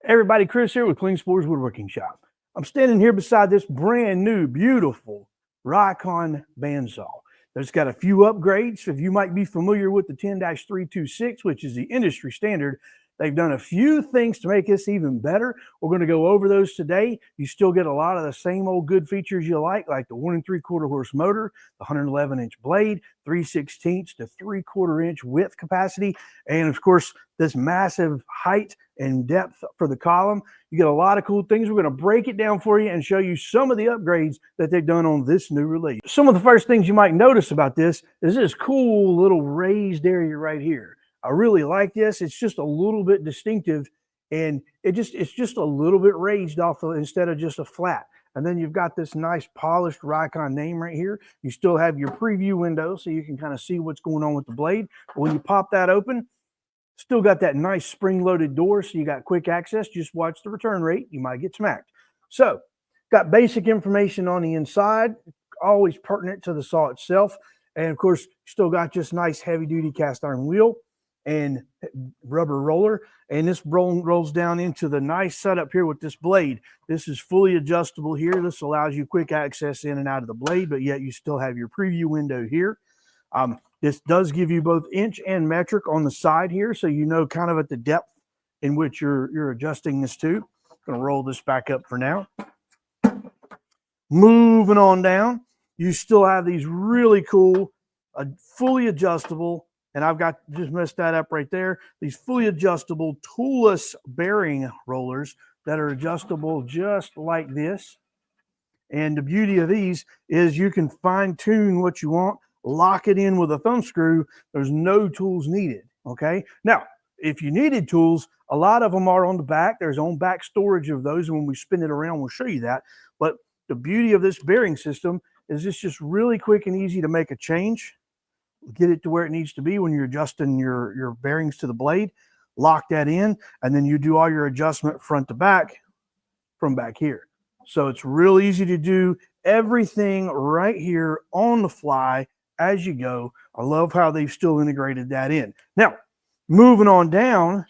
Everybody, Chris here with Clean Spores Woodworking Shop. I'm standing here beside this brand new, beautiful Rikon bandsaw. It's got a few upgrades. If you might be familiar with the 10-326, which is the industry standard, they've done a few things to make this even better. We're going to go over those today. You still get a lot of the same old good features you like the 1 3/4 horse motor, the 111-inch blade, 3/16 to 3/4 inch width capacity, and of course, this massive height and depth for the column. You get a lot of cool things. We're going to break it down for you and show you some of the upgrades that they've done on this new release. Some of the first things you might notice about this is this cool little raised area right here. I really like this. It's just a little bit distinctive, and it's just a little bit raised off instead of just a flat. And then you've got this nice polished Rikon name right here. You still have your preview window so you can kind of see what's going on with the blade. But when you pop that open, still got that nice spring-loaded door, so you got quick access. Just watch the return rate. You might get smacked. So, got basic information on the inside, always pertinent to the saw itself. And, of course, still got just nice heavy-duty cast iron wheel and rubber roller. And this rolls down into the nice setup here with this blade. This is fully adjustable here. This allows you quick access in and out of the blade, but yet you still have your preview window here. This does give you both inch and metric on the side here, so you know kind of at the depth in which you're adjusting this to. I'm going to roll this back up for now. Moving on down, you still have these really cool, fully adjustable, and I've got just messed that up right there, these fully adjustable toolless bearing rollers that are adjustable just like this. And the beauty of these is you can fine tune what you want, lock it in with a thumb screw. There's no tools needed. Okay. Now, if you needed tools, a lot of them are on the back. There's on back storage of those. And when we spin it around, we'll show you that. But the beauty of this bearing system is it's just really quick and easy to make a change, get it to where it needs to be when you're adjusting your bearings to the blade, lock that in, and then you do all your adjustment front to back from back here. So it's real easy to do everything right here on the fly as you go. I love how they've still integrated that in. Now, moving on down,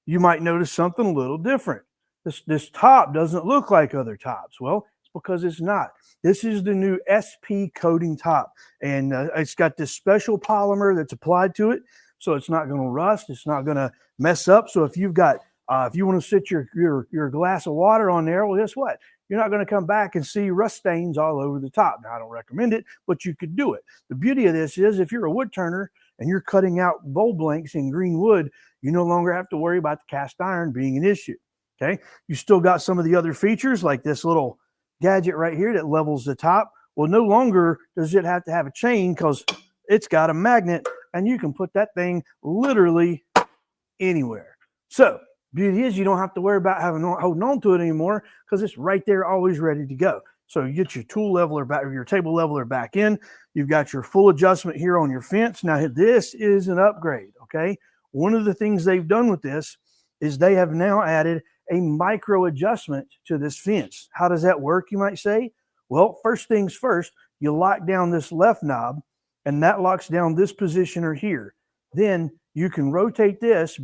you might notice something a little different. This top doesn't look like other tops. Well, it's because it's not. This is the new SP coating top, and it's got this special polymer that's applied to it, so it's not going to rust. It's not going to mess up. So if you've got, if you want to sit your glass of water on there, well, guess what? You're not going to come back and see rust stains all over the top. Now, I don't recommend it, but you could do it. The beauty of this is if you're a wood turner and you're cutting out bowl blanks in green wood, you no longer have to worry about the cast iron being an issue. Okay. You still got some of the other features like this little gadget right here that levels the top. Well, no longer does it have to have a chain because it's got a magnet and you can put that thing literally anywhere. So, beauty is you don't have to worry about holding on to it anymore because it's right there, always ready to go. So you get your tool leveler back, or your table leveler back in. You've got your full adjustment here on your fence. Now this is an upgrade, okay? One of the things they've done with this is they have now added a micro adjustment to this fence. How does that work, you might say? Well, first things first, you lock down this left knob, and that locks down this positioner here. Then you can rotate this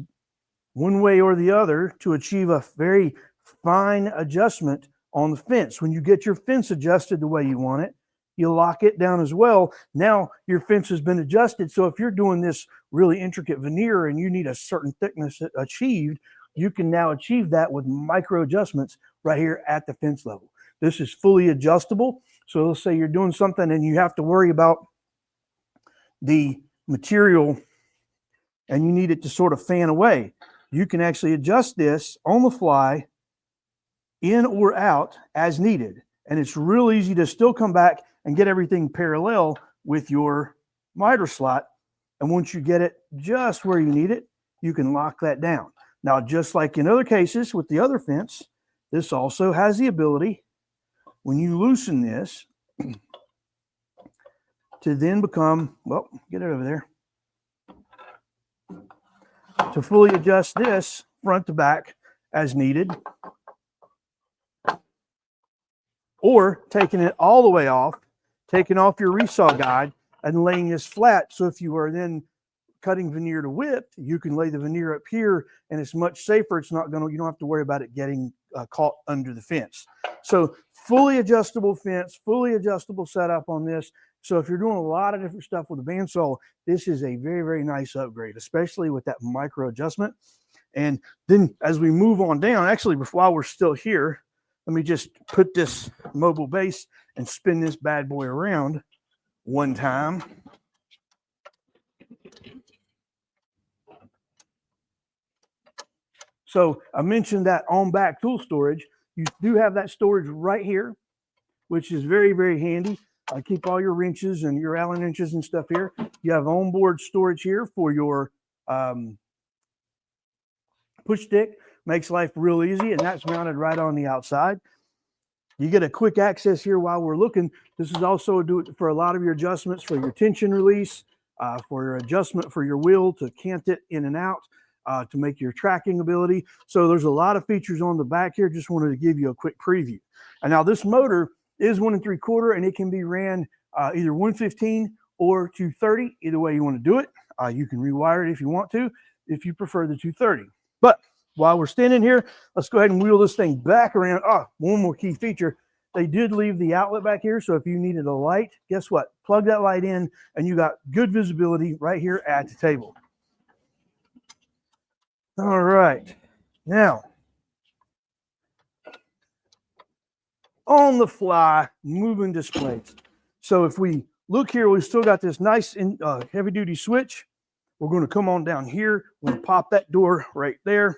one way or the other to achieve a very fine adjustment on the fence. When you get your fence adjusted the way you want it, you lock it down as well. Now your fence has been adjusted. So if you're doing this really intricate veneer and you need a certain thickness achieved, you can now achieve that with micro adjustments right here at the fence level. This is fully adjustable. So let's say you're doing something and you have to worry about the material and you need it to sort of fan away. You can actually adjust this on the fly, in or out, as needed. And it's real easy to still come back and get everything parallel with your miter slot. And once you get it just where you need it, you can lock that down. Now, just like in other cases with the other fence, this also has the ability, when you loosen this, to then become, well, get it over there, to fully adjust this front to back as needed, or taking it all the way off, taking off your Resaw guide and laying this flat. So if you are then cutting veneer to width, you can lay the veneer up here and it's much safer. It's not going to, you don't have to worry about it getting caught under the fence. So fully adjustable fence, fully adjustable setup on this. So if you're doing a lot of different stuff with a bandsaw, this is a very, very nice upgrade, especially with that micro adjustment. And then as we move on down, actually, while we're still here, let me just put this mobile base and spin this bad boy around one time. So I mentioned that on back tool storage. You do have that storage right here, which is very, very handy. Keep all your wrenches and your Allen wrenches and stuff here. You have onboard storage here for your push stick. Makes life real easy, and that's mounted right on the outside. You get a quick access here while we're looking. This is also for a lot of your adjustments for your tension release, for your adjustment for your wheel to cant it in and out, to make your tracking ability. So there's a lot of features on the back here. Just wanted to give you a quick preview. And now this motor is 1 3/4, and it can be ran either 115 or 230. Either way you want to do it. You can rewire it if you want to, if you prefer the 230. But while we're standing here, let's go ahead and wheel this thing back around. Oh, one more key feature. They did leave the outlet back here, so if you needed a light, guess what? Plug that light in, and you got good visibility right here at the table. All right. Now, on the fly, moving displays. So if we look here, we've still got this nice heavy-duty switch. We're going to come on down here. We're going to pop that door right there.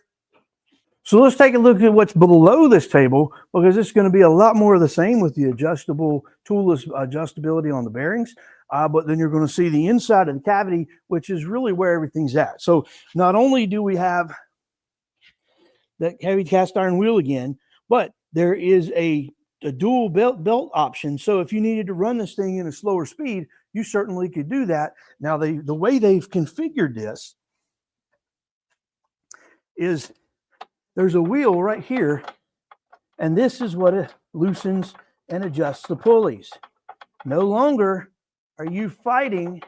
So let's take a look at what's below this table, because it's going to be a lot more of the same with the adjustable toolless adjustability on the bearings. But then you're going to see the inside of the cavity, which is really where everything's at. So not only do we have that heavy cast iron wheel again, but there is a dual belt option. So if you needed to run this thing in a slower speed, you certainly could do that. Now, the way they've configured this is there's a wheel right here, and this is what it loosens and adjusts the pulleys. No longer are you fighting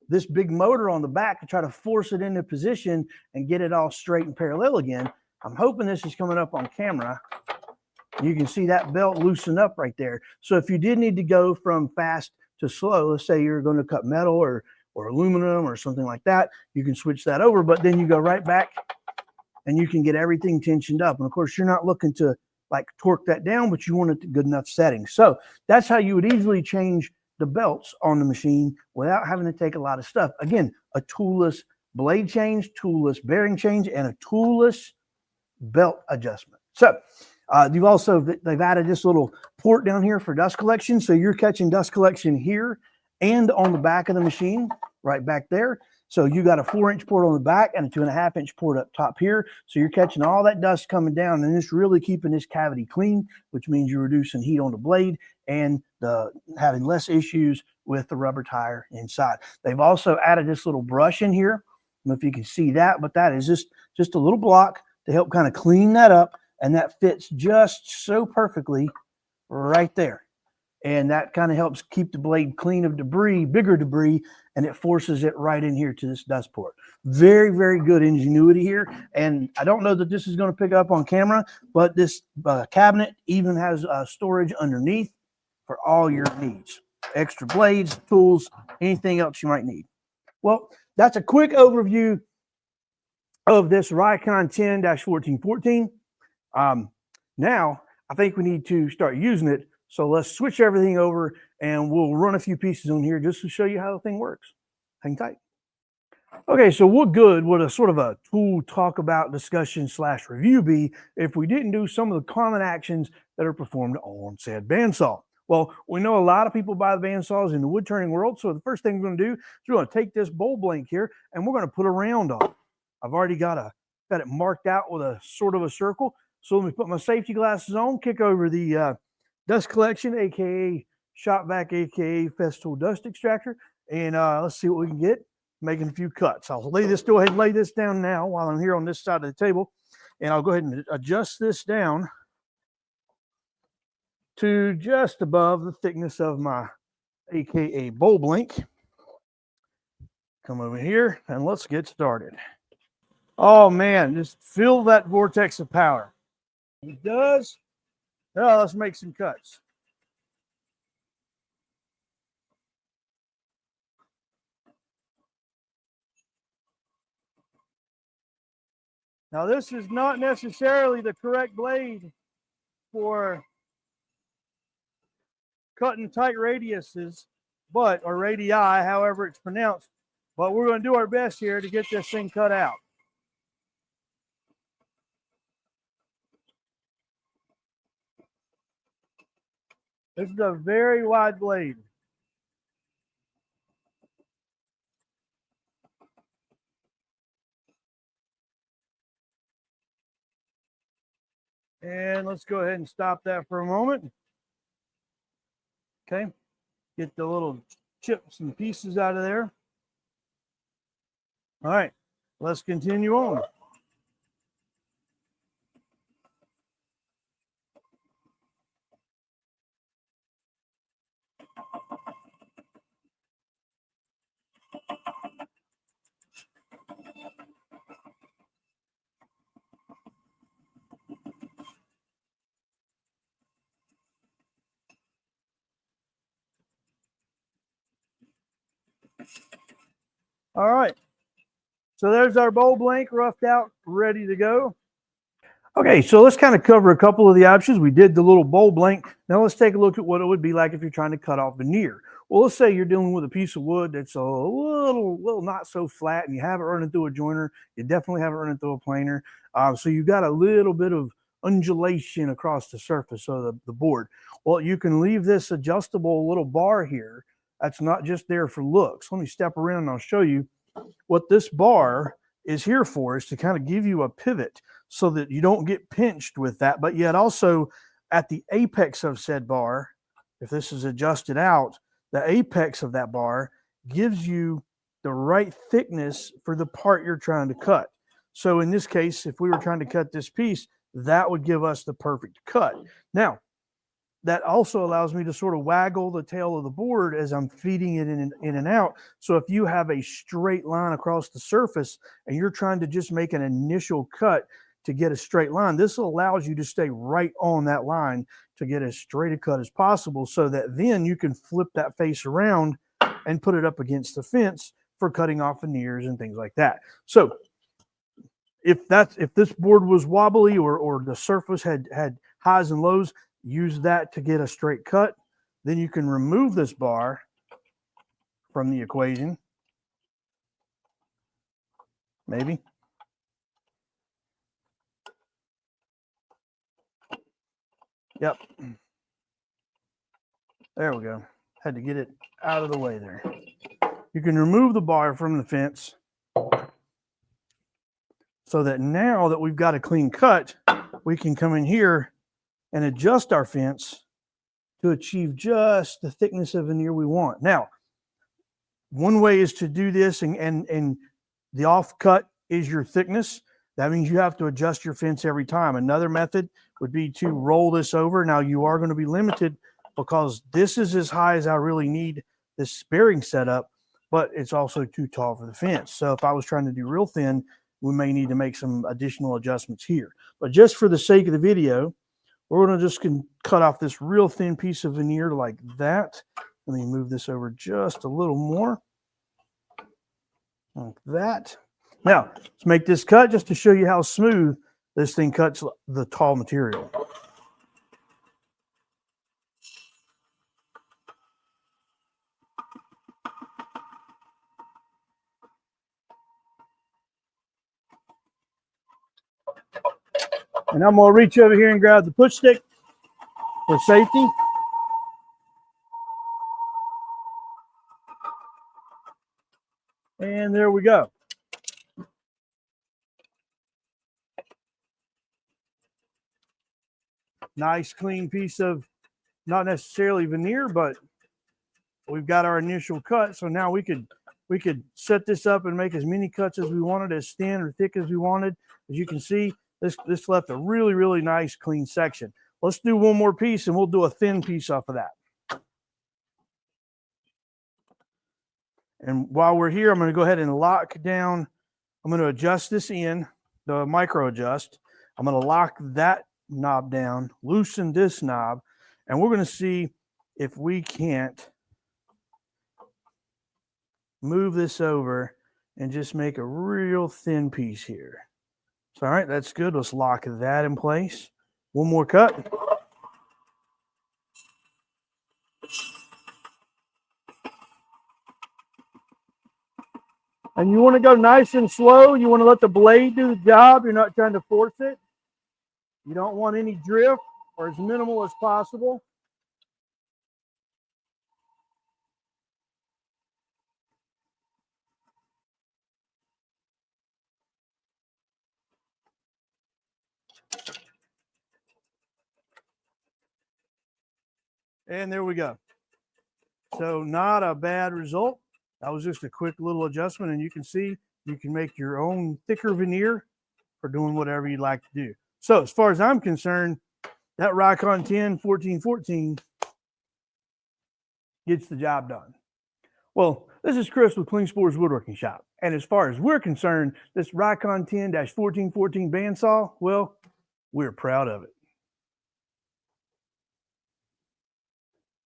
this big motor on the back to try to force it into position and get it all straight and parallel again. I'm hoping this is coming up on camera. You can see that belt loosen up right there. So if you did need to go from fast to slow, let's say you're going to cut metal or aluminum or something like that, you can switch that over, but then you go right back and you can get everything tensioned up. And of course, you're not looking to like torque that down, but you want it to good enough settings. So that's how you would easily change the belts on the machine without having to take a lot of stuff. Again, a toolless blade change, toolless bearing change, and a toolless belt adjustment. So they've added this little port down here for dust collection. So you're catching dust collection here and on the back of the machine, right back there. So you got a 4-inch port on the back and a 2.5-inch port up top here. So you're catching all that dust coming down, and it's really keeping this cavity clean, which means you're reducing heat on the blade and having less issues with the rubber tire inside. They've also added this little brush in here. I don't know if you can see that, but that is just a little block to help kind of clean that up, and that fits just so perfectly right there. And that kind of helps keep the blade clean of debris, bigger debris, and it forces it right in here to this dust port. Very, very good ingenuity here. And I don't know that this is going to pick up on camera, but this cabinet even has storage underneath for all your needs. Extra blades, tools, anything else you might need. Well, that's a quick overview of this Rikon 10-1414. Now, I think we need to start using it. So let's switch everything over, and we'll run a few pieces on here just to show you how the thing works. Hang tight. Okay, so what good would a sort of a tool talk about discussion / review be if we didn't do some of the common actions that are performed on said bandsaw? Well, we know a lot of people buy the bandsaws in the wood turning world. So the first thing we're going to do is we're going to take this bowl blank here and we're going to put a round on it. I've already got it marked out with a sort of a circle. So let me put my safety glasses on, kick over the dust collection, aka shop vac, aka Festool dust extractor, and let's see what we can get. Making a few cuts. I'll go ahead and lay this down now while I'm here on this side of the table, and I'll go ahead and adjust this down to just above the thickness of my aka bowl blank. Come over here and let's get started. Oh man, just feel that vortex of power. It does. Now let's make some cuts. Now this is not necessarily the correct blade for cutting tight radiuses, but, or radii, however it's pronounced, but we're going to do our best here to get this thing cut out. This is a very wide blade. And let's go ahead and stop that for a moment. Okay, get the little chips and pieces out of there. All right, let's continue on. All right, so there's our bowl blank roughed out, ready to go. Okay, so let's kind of cover a couple of the options. We did the little bowl blank. Now let's take a look at what it would be like if you're trying to cut off veneer. Well, let's say you're dealing with a piece of wood that's a little not so flat, and you have it running through a joiner. You definitely have it running through a planer. So you've got a little bit of undulation across the surface of the board. Well, you can leave this adjustable little bar here. That's not just there for looks. Let me step around and I'll show you what this bar is here for, is to kind of give you a pivot so that you don't get pinched with that, but yet also at the apex of said bar, if this is adjusted out, the apex of that bar gives you the right thickness for the part you're trying to cut. So in this case, if we were trying to cut this piece, that would give us the perfect cut. Now, that also allows me to sort of waggle the tail of the board as I'm feeding it in and out. So if you have a straight line across the surface and you're trying to just make an initial cut to get a straight line, this allows you to stay right on that line to get as straight a cut as possible, so that then you can flip that face around and put it up against the fence for cutting off veneers and things like that. So if this board was wobbly or the surface had highs and lows, use that to get a straight cut. Then you can remove this bar from the equation. Maybe. Yep. There we go. Had to get it out of the way there. You can remove the bar from the fence so that now that we've got a clean cut, we can come in here and adjust our fence to achieve just the thickness of veneer we want. Now, one way is to do this, and the off cut is your thickness. That means you have to adjust your fence every time. Another method would be to roll this over. Now, you are going to be limited because this is as high as I really need this bearing setup, but it's also too tall for the fence. So if I was trying to do real thin, we may need to make some additional adjustments here. But just for the sake of the video, we're going to just cut off this real thin piece of veneer like that. Let me move this over just a little more. Like that. Now, let's make this cut just to show you how smooth this thing cuts the tall material. And I'm going to reach over here and grab the push stick for safety. And there we go. Nice clean piece of, not necessarily veneer, but we've got our initial cut. So now we could set this up and make as many cuts as we wanted, as thin or thick as we wanted. As you can see, this left a really, really nice clean section. Let's do one more piece and we'll do a thin piece off of that. And while we're here, I'm going to go ahead and lock down. I'm going to adjust this in, the micro adjust. I'm going to lock that knob down, loosen this knob, and we're going to see if we can't move this over and just make a real thin piece here. So, all right, that's good. Let's lock that in place. One more cut. And you want to go nice and slow. You want to let the blade do the job. You're not trying to force it. You don't want any drift, or as minimal as possible. And there we go. So not a bad result. That was just a quick little adjustment, and you can see you can make your own thicker veneer for doing whatever you'd like to do. So as far as I'm concerned, that Rikon 10 1414 gets the job done. Well, this is Chris with Clean Spores Woodworking Shop. And as far as we're concerned, this Rikon 10-1414 bandsaw, well, we're proud of it.